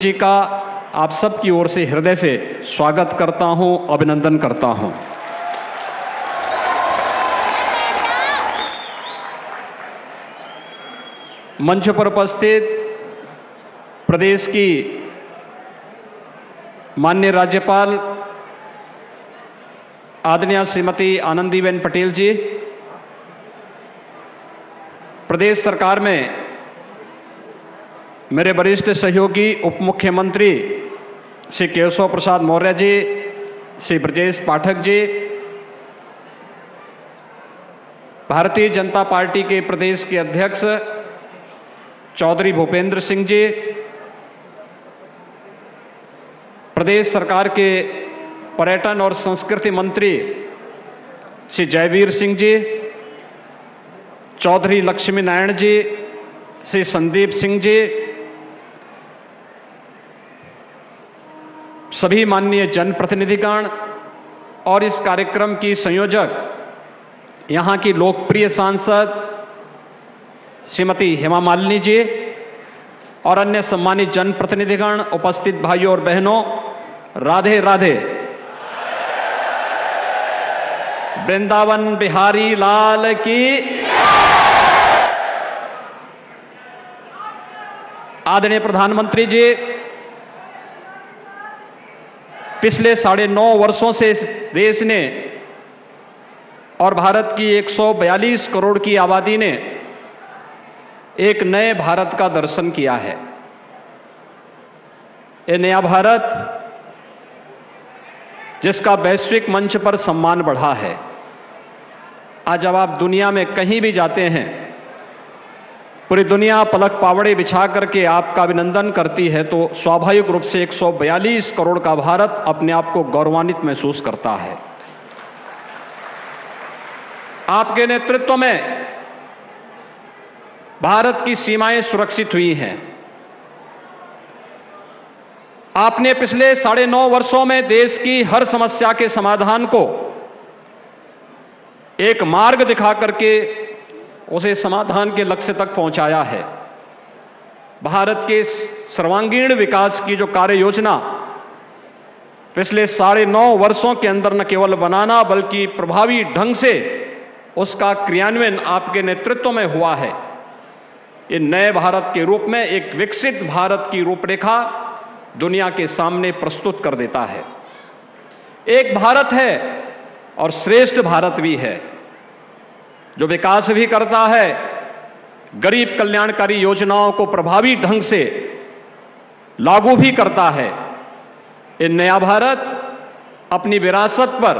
जी का आप सब की ओर से हृदय से स्वागत करता हूं, अभिनंदन करता हूं। मंच पर उपस्थित प्रदेश की माननीय राज्यपाल आदरणीय श्रीमती आनंदीबेन पटेल जी, प्रदेश सरकार में मेरे वरिष्ठ सहयोगी उप मुख्यमंत्री श्री केशव प्रसाद मौर्य जी, श्री ब्रजेश पाठक जी, भारतीय जनता पार्टी के प्रदेश के अध्यक्ष चौधरी भूपेंद्र सिंह जी, प्रदेश सरकार के पर्यटन और संस्कृति मंत्री श्री जयवीर सिंह जी, चौधरी लक्ष्मी नारायण जी, श्री संदीप सिंह जी, सभी माननीय जनप्रतिनिधिगण और इस कार्यक्रम की संयोजक यहाँ की लोकप्रिय सांसद श्रीमती हेमा मालिनी जी और अन्य सम्मानित जनप्रतिनिधिगण, उपस्थित भाइयों और बहनों, राधे राधे। वृंदावन बिहारी लाल की। आदरणीय प्रधानमंत्री जी, पिछले 9.5 वर्षों से इस देश ने और भारत की 142 करोड़ की आबादी ने एक नए भारत का दर्शन किया है। ये नया भारत जिसका वैश्विक मंच पर सम्मान बढ़ा है। आज जब आप दुनिया में कहीं भी जाते हैं, पूरी दुनिया पलक पावड़े बिछा करके आपका अभिनंदन करती है, तो स्वाभाविक रूप से 142 करोड़ का भारत अपने आप को गौरवान्वित महसूस करता है। आपके नेतृत्व में भारत की सीमाएं सुरक्षित हुई हैं। आपने पिछले 9.5 वर्षों में देश की हर समस्या के समाधान को एक मार्ग दिखा करके उसे समाधान के लक्ष्य तक पहुंचाया है। भारत के सर्वांगीण विकास की जो कार्य योजना पिछले 9.5 वर्षों के अंदर न केवल बनाना बल्कि प्रभावी ढंग से उसका क्रियान्वयन आपके नेतृत्व में हुआ है। ये नए भारत के रूप में एक विकसित भारत की रूपरेखा दुनिया के सामने प्रस्तुत कर देता है। एक भारत है और श्रेष्ठ भारत भी है, जो विकास भी करता है, गरीब कल्याणकारी योजनाओं को प्रभावी ढंग से लागू भी करता है। ये नया भारत अपनी विरासत पर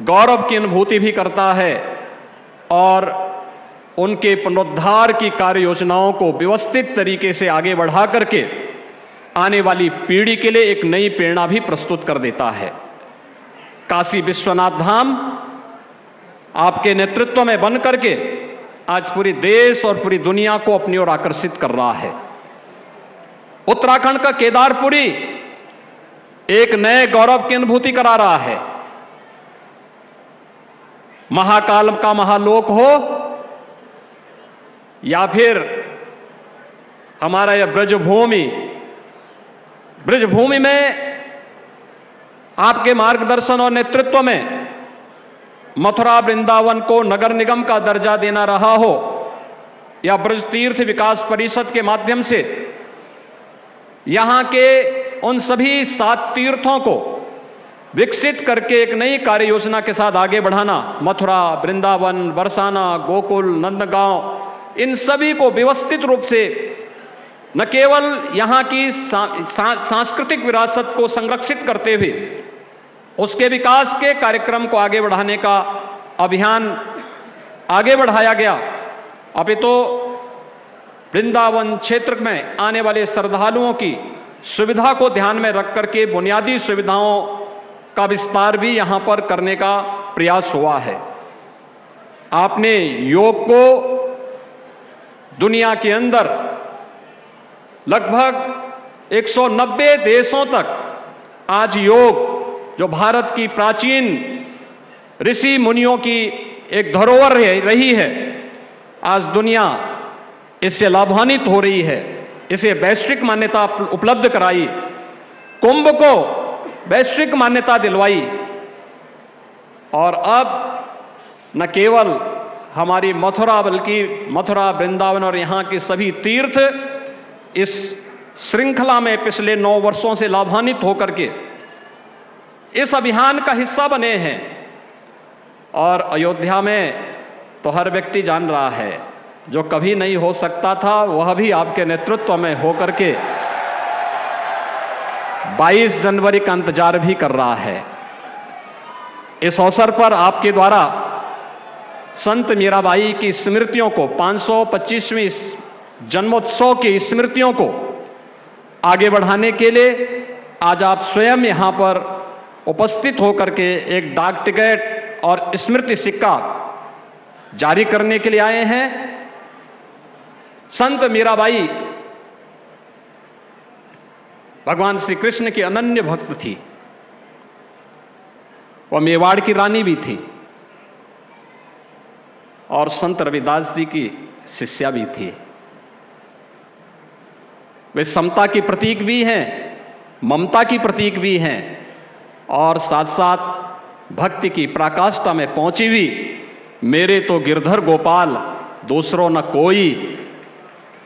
गौरव की अनुभूति भी करता है और उनके पुनरुद्धार की कार्य योजनाओं को व्यवस्थित तरीके से आगे बढ़ा करके आने वाली पीढ़ी के लिए एक नई प्रेरणा भी प्रस्तुत कर देता है। काशी विश्वनाथ धाम आपके नेतृत्व में बन करके आज पूरी देश और पूरी दुनिया को अपनी ओर आकर्षित कर रहा है। उत्तराखंड का केदारपुरी एक नए गौरव की अनुभूति करा रहा है। महाकाल का महालोक हो या फिर हमारा यह ब्रजभूमि में आपके मार्गदर्शन और नेतृत्व में मथुरा वृंदावन को नगर निगम का दर्जा देना रहा हो या ब्रज तीर्थ विकास परिषद के माध्यम से यहां के उन सभी 7 तीर्थों को विकसित करके एक नई कार्य योजना के साथ आगे बढ़ाना, मथुरा, वृंदावन, बरसाना, गोकुल, नंदगांव, इन सभी को व्यवस्थित रूप से न केवल यहां की सांस्कृतिक विरासत को संरक्षित करते हुए उसके विकास के कार्यक्रम को आगे बढ़ाने का अभियान आगे बढ़ाया गया। अभी तो वृंदावन क्षेत्र में आने वाले श्रद्धालुओं की सुविधा को ध्यान में रख करके बुनियादी सुविधाओं का विस्तार भी यहां पर करने का प्रयास हुआ है। आपने योग को दुनिया के अंदर लगभग 190 देशों तक आज योग, जो भारत की प्राचीन ऋषि मुनियों की एक धरोहर रही है, आज दुनिया इससे लाभान्वित हो रही है। इसे वैश्विक मान्यता उपलब्ध कराई, कुंभ को वैश्विक मान्यता दिलवाई, और अब न केवल हमारी मथुरा बल्कि मथुरा, वृंदावन और यहाँ के सभी तीर्थ इस श्रृंखला में पिछले 9 वर्षों से लाभान्वित होकर के इस अभियान का हिस्सा बने हैं। और अयोध्या में तो हर व्यक्ति जान रहा है, जो कभी नहीं हो सकता था वह भी आपके नेतृत्व में होकर के 22 जनवरी का इंतजार भी कर रहा है। इस अवसर पर आपके द्वारा संत मीराबाई की स्मृतियों को, 525वीं जन्मोत्सव की स्मृतियों को आगे बढ़ाने के लिए आज आप स्वयं यहां पर उपस्थित होकर के एक डाक टिकट और स्मृति सिक्का जारी करने के लिए आए हैं। संत मीराबाई भगवान श्री कृष्ण की अनन्य भक्त थी। वह मेवाड़ की रानी भी थी और संत रविदास जी की शिष्या भी थी। वे समता की प्रतीक भी हैं, ममता की प्रतीक भी हैं, और साथ साथ भक्ति की पराकाष्ठा में पहुंची हुई मेरे तो गिरधर गोपाल दूसरों न कोई,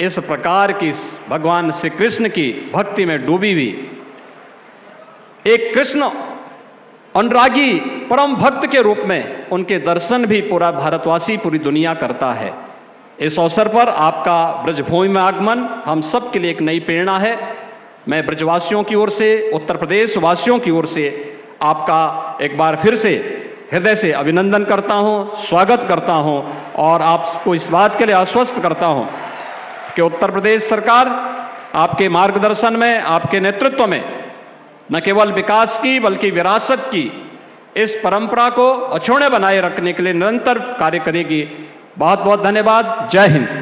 इस प्रकार की भगवान श्री कृष्ण की भक्ति में डूबी हुई एक कृष्ण अनुरागी परम भक्त के रूप में उनके दर्शन भी पूरा भारतवासी, पूरी दुनिया करता है। इस अवसर पर आपका ब्रजभूमि में आगमन हम सब के लिए एक नई प्रेरणा है। मैं ब्रजवासियों की ओर से, उत्तर प्रदेश वासियों की ओर से आपका एक बार फिर से हृदय से अभिनंदन करता हूं, स्वागत करता हूं और आपको इस बात के लिए आश्वस्त करता हूं कि उत्तर प्रदेश सरकार आपके मार्गदर्शन में, आपके नेतृत्व में न केवल विकास की बल्कि विरासत की इस परंपरा को अक्षुण्य बनाए रखने के लिए निरंतर कार्य करेगी। बहुत बहुत धन्यवाद। जय हिंद।